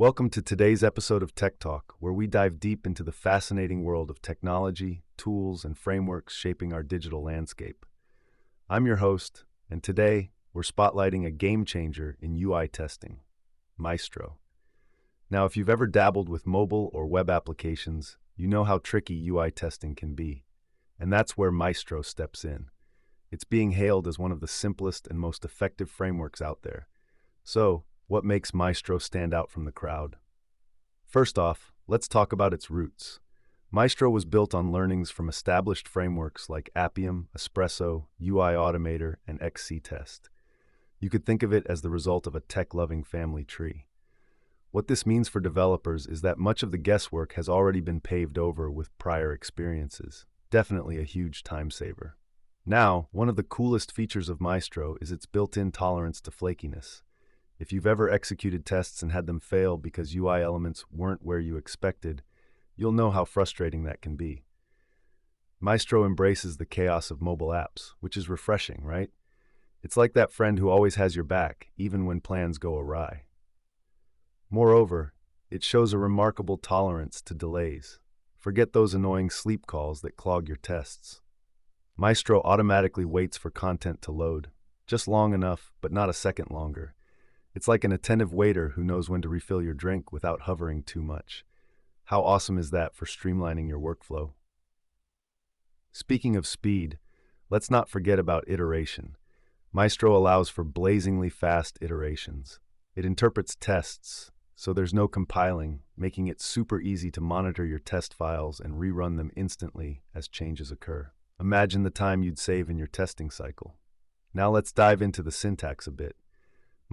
Welcome to today's episode of Tech Talk, where we dive deep into the fascinating world of technology, tools, and frameworks shaping our digital landscape. I'm your host, and today we're spotlighting a game changer in UI testing, Maestro. Now, if you've ever dabbled with mobile or web applications, you know how tricky UI testing can be, and that's where Maestro steps in. It's being hailed as one of the simplest and most effective frameworks out there. So, what makes Maestro stand out from the crowd? First off, let's talk about its roots. Maestro was built on learnings from established frameworks like Appium, Espresso, UI Automator, and XCTest. You could think of it as the result of a tech-loving family tree. What this means for developers is that much of the guesswork has already been paved over with prior experiences. Definitely a huge time saver. Now, one of the coolest features of Maestro is its built-in tolerance to flakiness. If you've ever executed tests and had them fail because UI elements weren't where you expected, you'll know how frustrating that can be. Maestro embraces the chaos of mobile apps, which is refreshing, right? It's like that friend who always has your back, even when plans go awry. Moreover, it shows a remarkable tolerance to delays. Forget those annoying sleep calls that clog your tests. Maestro automatically waits for content to load, just long enough, but not a second longer. It's like an attentive waiter who knows when to refill your drink without hovering too much. How awesome is that for streamlining your workflow? Speaking of speed, let's not forget about iteration. Maestro allows for blazingly fast iterations. It interprets tests, so there's no compiling, making it super easy to monitor your test files and rerun them instantly as changes occur. Imagine the time you'd save in your testing cycle. Now let's dive into the syntax a bit.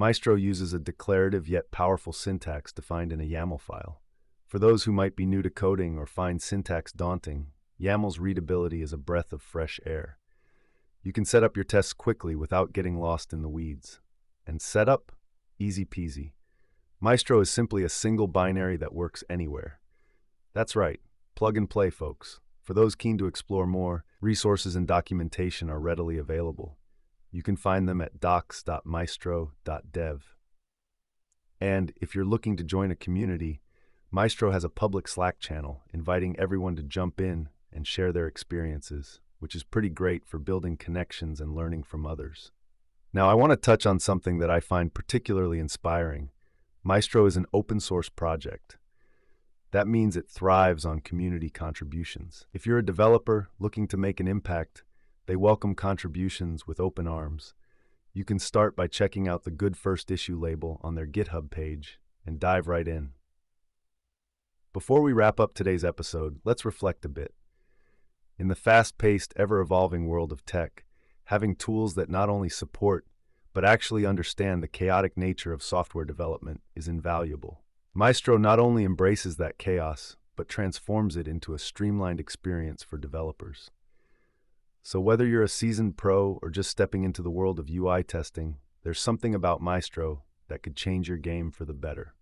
Maestro uses a declarative yet powerful syntax defined in a YAML file. For those who might be new to coding or find syntax daunting, YAML's readability is a breath of fresh air. You can set up your tests quickly without getting lost in the weeds. And setup? Easy peasy. Maestro is simply a single binary that works anywhere. That's right, plug and play, folks. For those keen to explore more, resources and documentation are readily available. You can find them at docs.maestro.dev. And if you're looking to join a community, Maestro has a public Slack channel inviting everyone to jump in and share their experiences, which is pretty great for building connections and learning from others. Now, I want to touch on something that I find particularly inspiring. Maestro is an open source project. That means it thrives on community contributions. If you're a developer looking to make an impact, they welcome contributions with open arms. You can start by checking out the Good First Issue label on their GitHub page and dive right in. Before we wrap up today's episode, let's reflect a bit. In the fast-paced, ever-evolving world of tech, having tools that not only support, but actually understand the chaotic nature of software development is invaluable. Maestro not only embraces that chaos, but transforms it into a streamlined experience for developers. So whether you're a seasoned pro or just stepping into the world of UI testing, there's something about Maestro that could change your game for the better.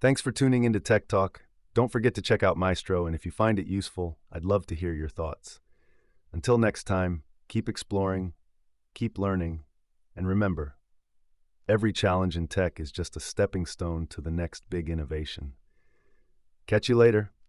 Thanks for tuning into Tech Talk. Don't forget to check out Maestro, and if you find it useful, I'd love to hear your thoughts. Until next time, keep exploring, keep learning, and remember, every challenge in tech is just a stepping stone to the next big innovation. Catch you later.